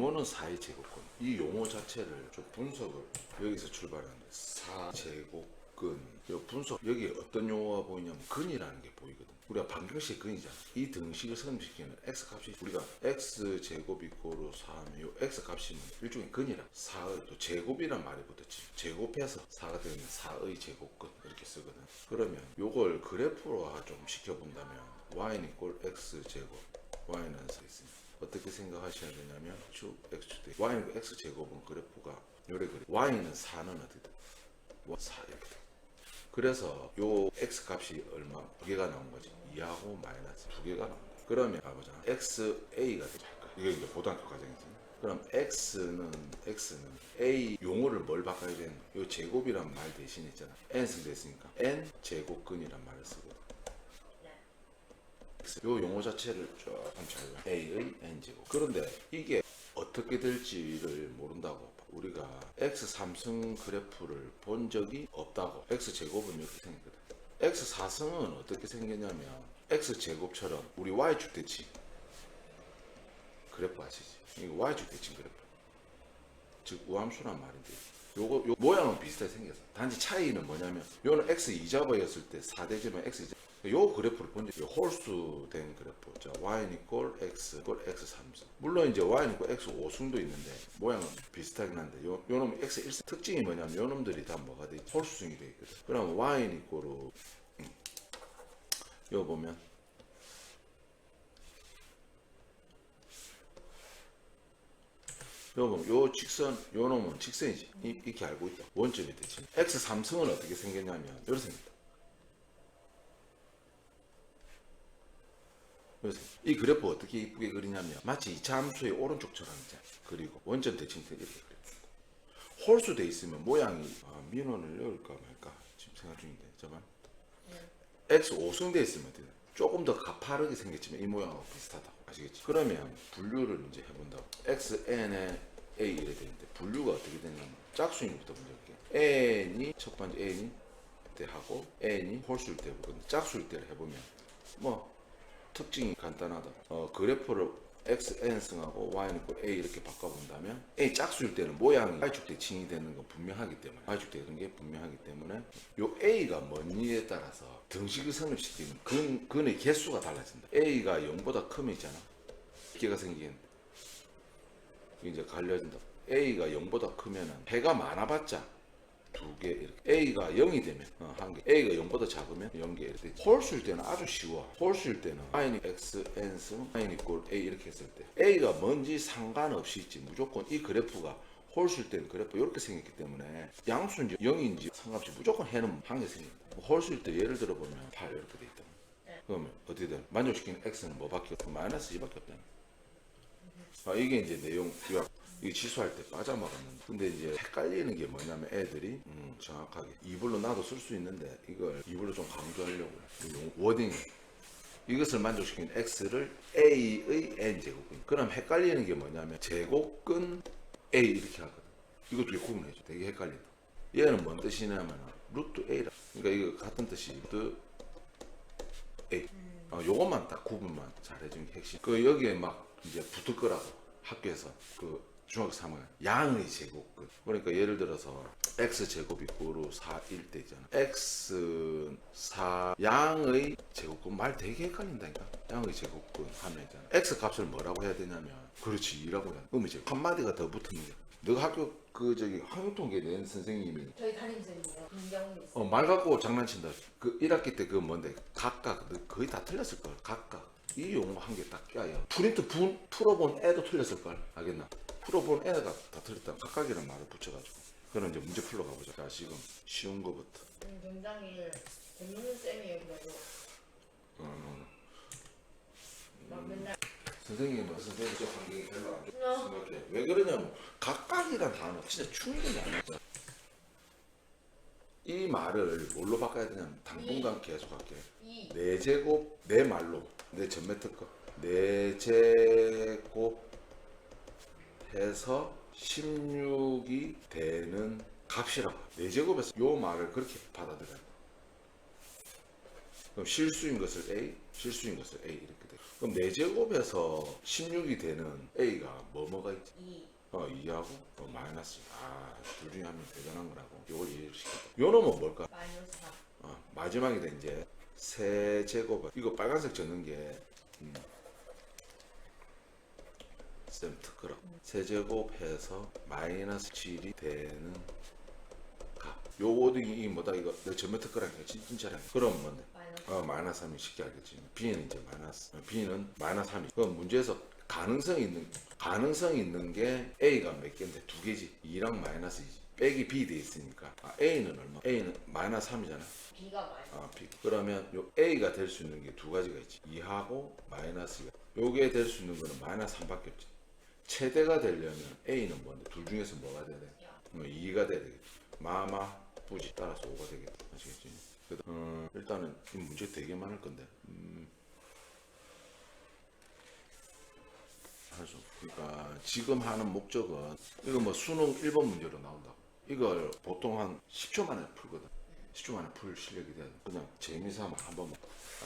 뭐는 4의 제곱근. 이 용어 자체를 좀 분석을 여기서 출발하는데 4제곱근 이 분석 여기 어떤 용어가 보이냐면 근이라는 게 보이거든. 우리가 방정식 근이잖아. 이 등식을 성립시키는 x 값이 우리가 x 제곱 이꼬르 4하면 이 x 값이 일종의 근이라 4의 또 제곱이란 말이 붙었지. 제곱해서 4가 되면 4의 제곱근 이렇게 쓰거든. 그러면 요걸 그래프로 좀 시켜본다면 y는 이꼴 x 제곱 y는 4 있습니다. 어떻게 생각하셔야 되냐면 쭉 x축 y는 x 제곱은 그래프가 요래 그래. y는 4는 어떻게 돼? 4 이렇게 돼. 그래서 요 x 값이 얼마? 2개가 나온 거지. 2하고 마이너스 2개가 나온 거야. 그러면 봐보자. xa가 되지. 이게 이제 고등학교 과정이지. 그럼 x는 a 용어를 뭘 바꿔야 되는? 요 제곱이란 말 대신 있잖아. n 승됐으니까 n 제곱근이란 말을 쓰거든. 요 용어 자체를 조금 잘 a의 n 제곱. 그런데 이게 어떻게 될지를 모른다고. 우리가 x 3승 그래프를 본 적이 없다고. x 제곱은 이렇게 생겼거든. x 4승은 어떻게 생겼냐면 x 제곱처럼 우리 y축 대칭 그래프 아시지? 이거 y축 대칭 그래프. 즉 우함수란 말인데 요 모양은 비슷하게 생겼어. 단지 차이는 뭐냐면 요는 x 2자바였을 때 4대지만 x 2자 요 그래프를 본 적이 홀수된 그래프. 자, y는 이꼴 x 이꼴 x 3승. 물론 이제 y는 이꼴 x 5승도 있는데 모양은 비슷하긴 한데 요놈 x 1승 특징이 뭐냐면 요놈들이 다 뭐가 돼? 홀수승이 돼 있거든. 그럼 y는 이꼴로 요 보면 요 직선 요 놈은 직선이지. 이렇게 알고 있다. 원점이 되지. x 3승은 어떻게 생겼냐면 이렇게 생겼다. 그래서 이 그래프 어떻게 이쁘게 그리냐면 마치 2차 함수의 오른쪽처럼 이제 그리고 원점 대칭 이렇게 그려. 홀수 돼 있으면 모양이 민원을 넣을까 말까 지금 생각 중인데 잠깐. x 5승 돼 있으면 어떻게 돼? 조금 더 가파르게 생겼지만 이 모양하고 비슷하다고 아시겠지? 그러면 분류를 이제 해본다고. xn에 a 이래 되는데 분류가 어떻게 되냐면 짝수인부터 먼저 할게. n이 첫 번째 n이 때 하고 n이 홀수일 때 보거든. 짝수일 때를 해보면 뭐 특징이 간단하다. 그래프를 xn승하고 y는 a 이렇게 바꿔본다면 a 짝수일 때는 모양이 y축 대칭이 되는 건 분명하기 때문에 y축 되는 게 분명하기 때문에 요 a가 뭐니에 따라서 등식을 성립시키는 근의 개수가 달라진다. a가 0보다 크면 있잖아. 개가 생기는데 이제 갈려진다. a가 0보다 크면은 해가 많아봤자 2개 이렇게. a가 0이 되면 1개. a가 0보다 작으면 0개 이렇게. 홀수일 때는 아주 쉬워. 홀수일 때는 y는 x n승 y는 이꼴 a 이렇게 했을 때 a가 뭔지 상관없이 있지. 무조건 이 그래프가 홀수일 때는 그래프 이렇게 생겼기 때문에 양수인지 0인지 상관없이 무조건 해는 한 개 생긴다. 홀수일 때 예를 들어 보면 8 이렇게 돼 있다. 그러면 어떻게 돼? 만족시키는 x는 뭐밖에 없고 마이너스 2밖에 없다. 이게 이제 내용 요약. 이 취소할 때 빠져먹었는데 근데 이제 헷갈리는 게 뭐냐면 애들이 정확하게 이불로 나도 쓸 수 있는데 이걸 이불로 좀 강조하려고 워딩 이것을 만족시키는 x를 a의 n제곱근. 그럼 헷갈리는 게 뭐냐면 제곱근 a 이렇게 하거든. 이거 두 개 구분해줘. 되게 헷갈린다. 얘는 뭔 뜻이냐면 루트 a라. 그러니까 이거 같은 뜻이 루트 a. 요것만 딱 구분만 잘해주는 게 핵심. 그 여기에 막 이제 붙을 거라고 학교에서 그 중학교 3학년 양의 제곱근. 그러니까 예를 들어서 x 제곱 이꼴로 4일 때 있잖아. x 4 양의 제곱근 말 되게 헷갈린다니까. 양의 제곱근 하면 있잖아. x 값을 뭐라고 해야 되냐면 그렇지 2라고 해야 돼. 그럼 이제 한마디가 더 붙는 게 너가 학교 그 저기 환경통계 낸 선생님이 저희 담임선생님이요. 김경미 씨. 말 갖고 장난친다. 그 1학기 때 그 뭔데 각각 거의 다 틀렸을 걸. 각각 이 용어 한 개 딱 껴요. 프린트 풀어본 애도 틀렸을 걸. 알겠나? 풀어본 애가 다 틀렸다. 각각이라는 말을 붙여가지고. 그럼 이제 문제 풀러 가보자. 자, 지금 쉬운 거부터. 굉장히 재밌는 쌤이에요. 그래도 막 맨날 선생님은 선생님 저 환경이 별로 안 좋다 생각해. 왜 그러냐면 각각이란 단어 진짜 충분히 안 맞아. 이 말을 뭘로 바꿔야 되냐면 당분간 계속 할게. 내 제곱 내 말로 내 전매특 내 제곱 해서 16이 되는 값이라고. 내 제곱에서 요 말을 그렇게 받아들여요. 그럼 실수인 것을 A, 실수인 것을 A 이렇게 돼. 그럼 4제곱에서 16이 되는 A가 뭐가 있지? 2. 2하고 마이너스. 둘 중에 한 명 대단한 거라고. 이걸 이해를 시켰다. 요 놈은 뭘까? 마이너스 4. 마지막에 이제 세제곱. 이거 빨간색 적는 게 쌤 특허라. 세제곱해서 마이너스 7이 되는 값. 요거 이 뭐다 이거 내 전면 특허라니까 진짜라니까. 그럼 뭔데? 마이너스. 마이너스 3이 쉽게 알겠지. B는 이제 마이너스. B는 마이너스 3이. 그럼 문제에서 가능성이 있는 게 A가 몇 개인데? 2개지. 2랑 마이너스 2지. 빼기 B 돼 있으니까. A는 얼마? A는 마이너스 3이잖아. B가 마이너스. B. 그러면 요 A가 될 수 있는 게 두 가지가 있지. 2하고 마이너스 2. 요게 될 수 있는 거는 마이너스 3밖에 없지. 최대가 되려면 A는 뭔데? 둘 중에서 뭐가 돼야 돼? 2가 돼야 되겠지. 부지 따라서 5가 되겠지. 아시겠지? 일단은 이 문제 되게 많을 건데. 그러니까 지금 하는 목적은 이거 뭐 수능 1번 문제로 나온다고. 이걸 보통 한 10초 만에 풀거든. 10초 만에 풀 실력이 돼야 돼. 그냥 재미삼아 한번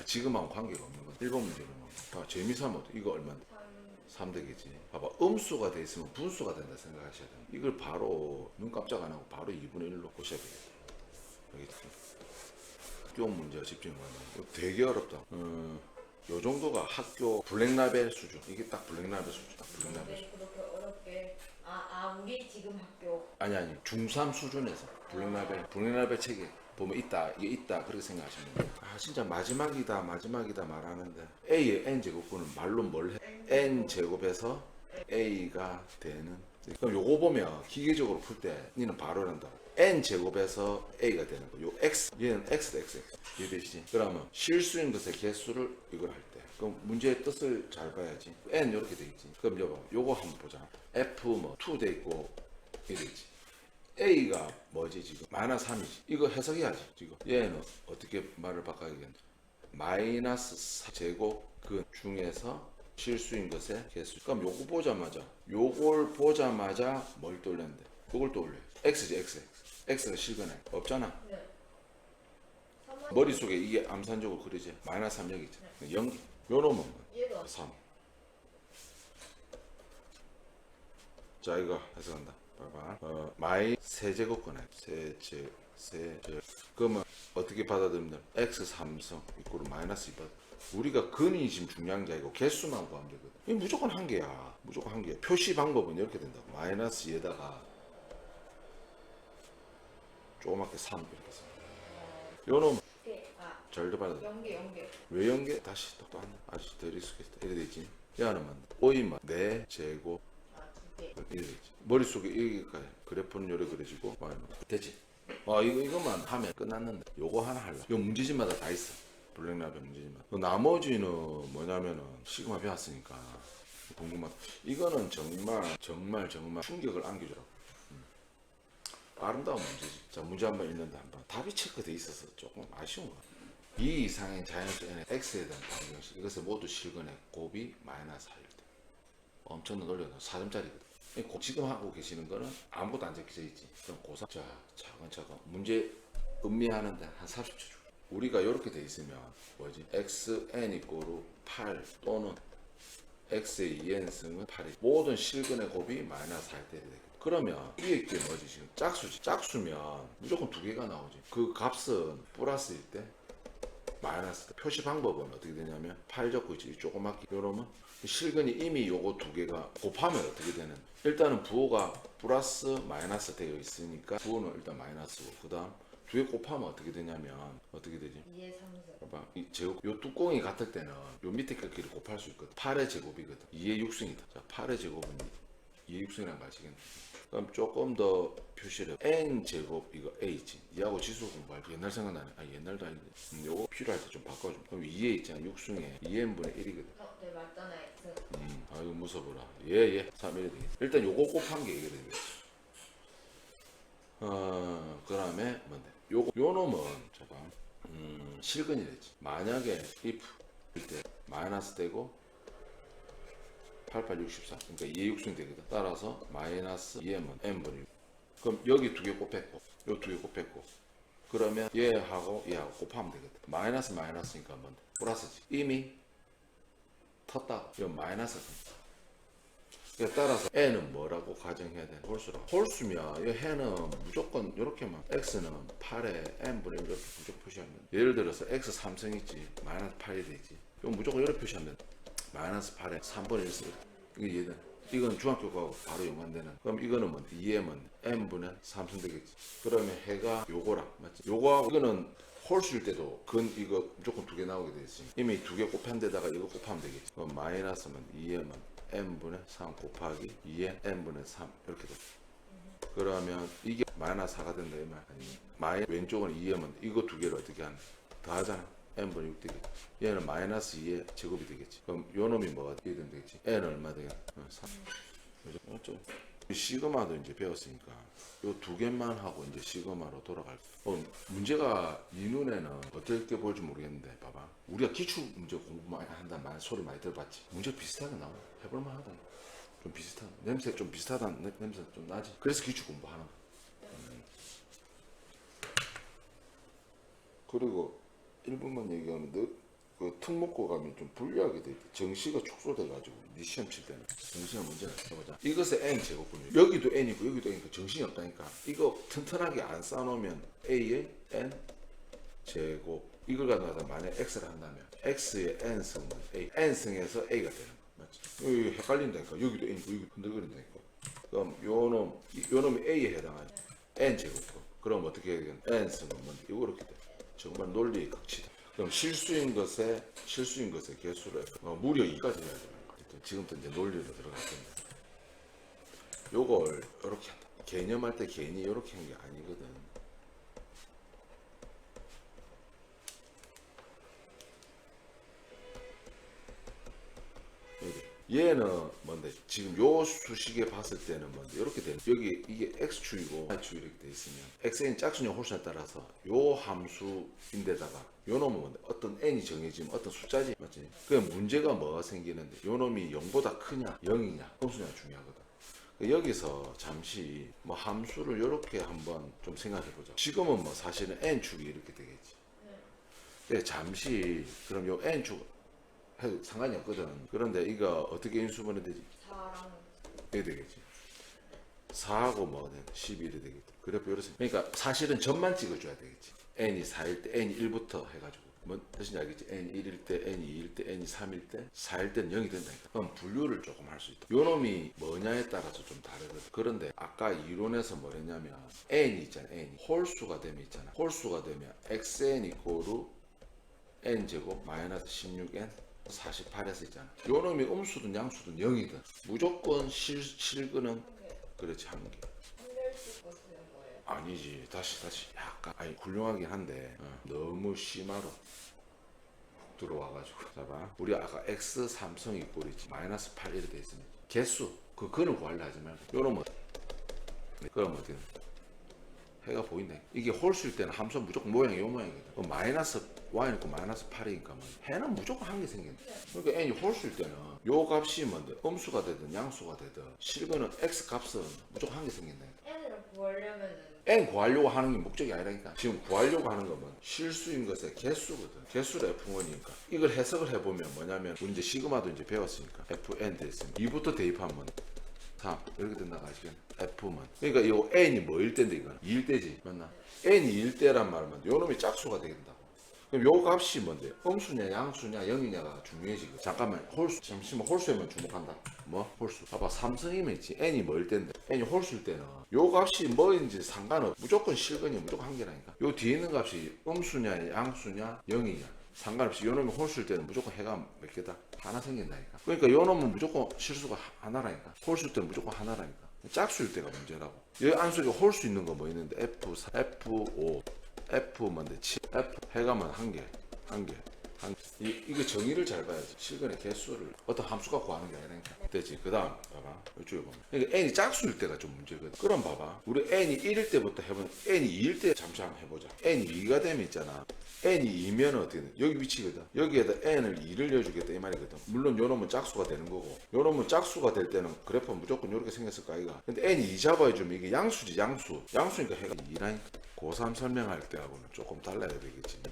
지금하고 관계가 없는 거야. 1번 문제는 재미삼아 이거 얼마인데? 3 되겠지. 봐봐, 음수가 돼 있으면 분수가 된다 생각하셔야 돼. 이걸 바로 눈 깜짝 안 하고 바로 2분의 1로 보셔야 되겠다. 알겠지? 학교 문제가 집중하면 이거 되게 어렵다. 요 정도가 학교 블랙라벨 수준. 이게 딱 블랙라벨 수준. 딱 블랙라벨 수준. 그렇게 어렵게. 우리 지금 학교. 아니 중3 수준에서 블랙라벨 책에 보면 이게 있다 그렇게 생각하시면 돼요. 진짜 마지막이다 말하는데 A의 n제곱분은 말로 뭘 해? n제곱에서 A가 되는. 그럼 요거 보면 기계적으로 풀 때 니는 바로 한다고. n제곱에서 A가 되는 거. 요 x 얘는 x다 x. 이해되시지? 그러면 실수인 것의 개수를 이걸 할 때 그럼 문제의 뜻을 잘 봐야지. n 이렇게 돼 있지. 그럼 요거 한번 보자. f 뭐 2 돼 있고 이래 있지. A가 뭐지 지금? 마이너스 3이지. 이거 해석해야지 지금. 얘는 어떻게 말을 바꿔야겠냐? 마이너스 4제곱 그 중에서 실수인 것의 개수. 그럼 요걸 보자마자 뭘 떠올렸는데? 요걸 떠올려. x지 x. x가 실거네. 없잖아. 네. 머릿속에 이게 암산적으로 그리지. 마이너스 3 여기 있잖아. 0. 요 놈은 얘도 3. 자 이거 해석한다. 봐봐. 마이 세제곱 거네. 세제곱. 그러면 어떻게 받아들이면 돼? x 3승 이꼴 마이너스 2 받아. 우리가 근이 지금 중요한 게 아니고 개수만 구하면 되거든. 이 무조건 한 개야. 표시 방법은 이렇게 된다고. 마이너스 에다가 조그맣게 3 이렇게 써. 요놈 절대 받아. 연계. 왜 연계? 다시 또 하나. 아직 더 익숙했다. 이래 되지. 얘는 뭐? 오이만 4제곱 2개. 이래 되지. 머릿속에 여기까지 그래프는 요래 그려지고 됐지. 이것만 하면 끝났는데 요거 하나 할라. 요 문제집마다 다 있어. 블랙라벨 문제집마다. 나머지는 뭐냐면은 시그마 배웠으니까 궁금하다. 이거는 정말 충격을 안겨주라고. 아름다운 문제지. 자, 문제 한번 읽는다 한번. 답이 체크돼 있어서 조금 아쉬운 거. 2 이상의 자연수 n의 x에 대한 방정식. 이것을 모두 실근해 곱이 마이너스 4일 때. 엄청난 논리가 4점짜리거든. 지금 하고 계시는 거는 아무것도 안 적혀져 있지. 그럼 고3. 자, 차근차근 문제 음미하는데 한 30초 줘. 우리가 이렇게 돼 있으면 뭐지? xn 이꼬르 8 또는 x의 2n승은 8이 모든 실근의 곱이 마이너스 4일 때 되겠다. 그러면 위에 게 뭐지? 지금 짝수지. 짝수면 무조건 2개가 나오지. 그 값은 플러스일 때 마이너스. 표시 방법은 어떻게 되냐면 8 적고 있지. 조그맣게 요러면 실근이 이미 요거 2개가 곱하면 어떻게 되는? 일단은 부호가 플러스 마이너스 되어 있으니까 부호는 일단 마이너스고 그 다음 2개 곱하면 어떻게 되냐면 어떻게 되지? 2의 3승. 봐봐. 이 제곱 요 뚜껑이 같을 때는 요 밑에 값끼리 곱할 수 있거든. 8의 제곱이거든. 2의 6승이다. 자, 8의 제곱은 2의 6승이란 거 아시겠네. 그럼 조금 더 표시를 n 제곱 이거 a지. 이하고 지수 공부할 때 옛날 생각나네. 옛날도 아닌데. 요거 필요할 때 좀 바꿔줘. 그럼 2에 있잖아. 6승에 2n분의 1이거든. 네, 맞잖아, x. 아이고 무서워라. 예. 3일이 되겠다. 일단 요거 곱한 게 이게 되겠지. 그 다음에 뭔데? 요 놈은 잠깐 실근이 되지. 만약에 if 때 마이너스 되고 8864 그러니까 2의 6승이 되거든. 따라서 마이너스 2m은 n분의 6. 그럼 여기 2개 곱했고 요 2개 곱했고 그러면 얘하고 얘하고 곱하면 되겠다. 마이너스 마이너스니까 뭔데? 플러스지. 이미 텄다. 이건 마이너스다. 따라서 n은 뭐라고 가정해야 돼? 홀수라고. 홀수면 이 해는 무조건 이렇게만 x는 8에 n분의 1 이렇게 무조건 표시하면 돼. 예를 들어서 x 3승 있지 마이너스 8이 되지. 이건 무조건 이렇게 표시하면 돼. 마이너스 8에 3분의 1 쓰. 이게 이해돼? 이건 중학교 거하고 바로 연관되는. 그럼 이거는 뭐 2m은 n분의 3승 되겠지. 그러면 해가 요거랑 맞지? 요거하고 이거는 홀수일 때도 근 이거 무조건 두 개 나오게 되지. 이미 두 개 곱한 데다가 이거 곱하면 되겠지. 그럼 마이너스면 2m은 n분의 3 곱하기 2의 n분의 3 이렇게 돼. 그러면 이게 마이너스 4가 된다 이 말 아니? 왼쪽은 2m은 이거 두 개를 어떻게 하냐? 더하잖아. n분의 6 되겠지. 얘는 마이너스 2의 제곱이 되겠지. 그럼 요 놈이 뭐가 되면 되겠지? n은 얼마 되겠냐? 3. 좀 시그마도 이제 배웠으니까 요 두 개만 하고 이제 시그마로 돌아갈. 문제가 네 눈에는 어떻게 보일지 모르겠는데 봐봐. 우리가 기출 문제 공부 많이 한다는 말 소리 많이 들어봤지. 문제 비슷하게 나와. 해볼만 하다. 좀 비슷한 냄새 좀 비슷하다는 냄새 좀 나지. 그래서 기출 공부하는 거. 그리고 1분만 얘기하면 그 특목고 가면 좀 불리하게 돼. 정시가 축소돼가지고 네 시험 칠 때는 정시가 문제가 해보자. 이것의 n 제곱분이 여기도 n이고 여기도 n이고 정신이 없다니까. 이거 튼튼하게 안 쌓아놓으면 a의 n 제곱 이걸 가져가서 만약 x를 한다면 x의 n승은 a n승에서 a가 되는 거 맞지? 여기 헷갈린다니까. 여기도 n이고 여기도 흔들거린다니까. 그럼 요 놈이 a에 해당하지. n 제곱분. 그럼 어떻게 해야 되겠냐? n승은 뭔데? 이거 그렇게 돼. 정말 논리의 극치다. 그럼 실수인 것의 개수를 무려 2까지 해야 되는 거야. 지금부터 이제 논리로 들어갈 텐데 요걸 이렇게 한다. 개념할 때 괜히 이렇게 한 게 아니거든. 얘는 뭔데? 지금 요 수식에 봤을 때는 뭔데? 이렇게 되는. 여기 이게 x축이고 y축 이렇게 돼 있으면 xn이 짝수냐 홀수냐에 따라서 요 함수인데다가 요 놈은 뭔데? 어떤 n이 정해지면 어떤 숫자지, 맞지? 그 문제가 뭐가 생기는데 요 놈이 0보다 크냐 0이냐 홀수냐 중요하거든. 여기서 잠시 뭐 함수를 이렇게 한번 좀 생각해 보자. 지금은 뭐 사실은 n축이 이렇게 되겠지. 근데 잠시 그럼 요 n축 해도 상관이 없거든. 그런데 이거 어떻게 인수분해 되지? 4랑 이게 되겠지. 4하고 뭐 11이 되겠지. 그래프 이렇습니다. 그러니까 사실은 점만 찍어줘야 되겠지. n이 4일 때 n이 1부터 해가지고 뭔 뜻인지 알겠지? n이 1일 때, n이 2일 때, n이 3일 때, 4일 때는 0이 된다니까. 그럼 분류를 조금 할 수 있다. 요 놈이 뭐냐에 따라서 좀 다르거든. 그런데 아까 이론에서 뭐랬냐면 n이 있잖아. n이 홀수가 되면 있잖아. 홀수가 되면 xn 이꼬르 n제곱 마이너스 16n 48에서 있잖아. 요 놈이 음수든 양수든 0이든 무조건 실근은 그렇지 한 개. 한별씩 쓰는 거예요. 아니지. 다시 약간 아니 훌륭하긴 한데 너무 심화로 훅 들어와가지고 봐봐. 우리 아까 x 삼성이 꼴이지 마이너스 8 이렇게 돼 있으면 개수 그거는 구하려 하지 말고 요 놈은 그럼 어떻게 돼? 해가 보인다. 이게 홀수일 때는 함수 무조건 모양이 요 모양이거든. 마이너스 y는 있고 마이너스 8이니까 뭐 해는 무조건 한 개 생긴다. 그러니까 n이 홀수일 때는 요 값이 뭔데? 음수가 되든 양수가 되든 실근은 x 값은 무조건 한 개 생긴다. n을 구하려면은 n 구하려고 하는 게 목적이 아니라니까. 지금 구하려고 하는 거면 실수인 것의 개수거든. 개수를 f1이니까. 이걸 해석을 해보면 뭐냐면 우리 이제 시그마도 이제 배웠으니까 fn 됐으면 2부터 대입하면 3 이렇게 된다고 아시겠나? f만. 그러니까 이 n이 뭐일 때인데 이거는 2일 때지 맞나? n이 2일 때란 말은 요 놈이 짝수가 되겠다고. 그럼 요 값이 뭔데? 음수냐 양수냐 0이냐가 중요해지고. 잠깐만 홀수 잠시만 홀수에만 주목한다. 뭐? 홀수. 봐봐 삼성이면 있지 n이 뭐일 때인데 n이 홀수일 때는 요 값이 뭐인지 상관없어. 무조건 실근이 무조건 한 개라니까. 요 뒤에 있는 값이 음수냐 양수냐 0이냐 상관없이 요 놈이 홀수일 때는 무조건 해가 몇 개다? 하나 생긴다니까. 그러니까 요 놈은 무조건 실수가 하나라니까. 홀수일 때는 무조건 하나라니까. 짝수일 때가 문제라고. 여기 안속에 홀수 있는 거 뭐 있는데 F4, F5, F 뭔데 7, F 해가면 한 개. 이거 정의를 잘 봐야지. 실근의 개수를 어떤 함수가 구하는 게 아니라니까. 됐지. 그 다음 봐봐. 이쪽에 보면. 그러니까 n이 짝수일 때가 좀 문제거든. 그럼 봐봐. 우리 n이 1일 때부터 해보면 n이 2일 때 잠시 한번 해보자. n이 2가 되면 있잖아. n이 2면 어떻게 돼? 여기 위치거든. 여기에다 n을 2를 넣어주겠다 이 말이거든. 물론 요놈은 짝수가 되는 거고, 요놈은 짝수가 될 때는 그래프는 무조건 이렇게 생겼을 거 아이가. 근데 n이 2 잡아주면 이게 양수지. 양수니까 해가 2라니까. 고3 설명할 때하고는 조금 달라야 되겠지.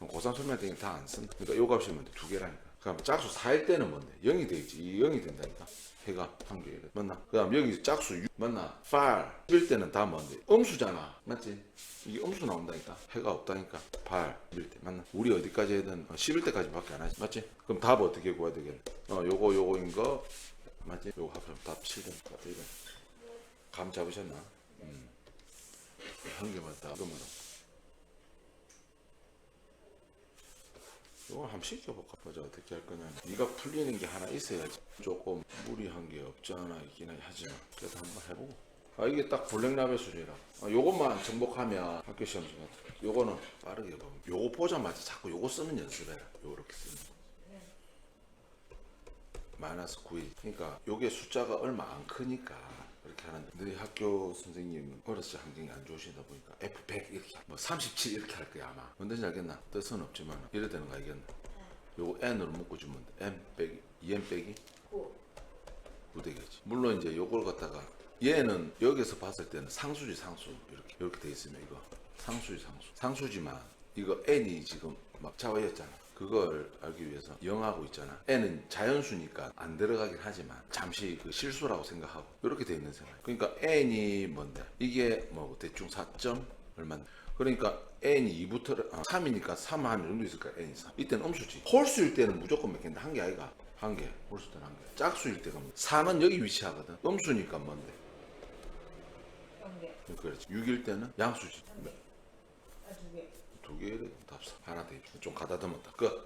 고3 설명할 때는 다 안 쓴다. 그러니까 요 값이면 두 개라니까. 그럼 짝수 4일 때는 뭔데? 0이 되겠지. 0이 된다니까. 해가 한 개. 맞나? 그 다음 여기 짝수 6 맞나? 8 10일 때는 다 뭔데? 음수잖아. 맞지? 이게 음수 나온다니까. 해가 없다니까. 8 10일 때 맞나? 우리 어디까지 해든 10일 때까지밖에 안 하지. 맞지? 그럼 답 어떻게 구해야 되겠네? 요거인 거 맞지? 요거 합하면 답 7번. 맞지? 이거. 감 잡으셨나? 한 개만 다. 그러면 이거 한번 시켜볼까? 보자 어떻게 할 거냐. 네가 풀리는 게 하나 있어야지. 조금 무리한 게 없지 않아 있긴 하지만 그래도 한번 해보고. 이게 딱 블랙라벨 수준이라. 요것만 정복하면 학교 시험 중에 요거는 빠르게 보면 요거 보자마자 자꾸 요거 쓰는 연습해라. 요렇게 쓰는 거. 마이너스 9일. 그러니까 요게 숫자가 얼마 안 크니까 그렇게 하는데 너희 학교 선생님은 어렸을 때 환경이 안 좋으시다 보니까 F100 이렇게 뭐 37 이렇게 할 거야 아마. 뭔지 알겠나? 뜻은 없지만 이래 되는 거 알겠나? 요거 n으로 묶어주면 돼. m 빼기 2n 빼기 9 되겠지. 물론 이제 요걸 갖다가 얘는 여기서 봤을 때는 상수지 상수. 이렇게 돼 있으면 이거 상수지 상수. 상수지만 이거 n이 지금 막 자화였잖아. 그걸 알기 위해서 0하고 있잖아. n은 자연수니까 안 들어가긴 하지만 잠시 그 실수라고 생각하고 이렇게 돼 있는 생각. 그러니까 n이 뭔데? 이게 뭐 대충 4점 얼마? 그러니까 n이 2부터 3이니까 3 한 정도 있을 거야. n이 3. 이때는 음수지. 홀수일 때는 무조건 몇 개인데 한 개 아이가. 한 개. 홀수 때는 한 개. 짝수일 때가 뭐 4는 여기 위치하거든. 음수니까 뭔데? 0개. 그렇지. 6일 때는 양수지. 두 개. 두 개를 답사. 하나 더. 좀 가다듬었다. 끝.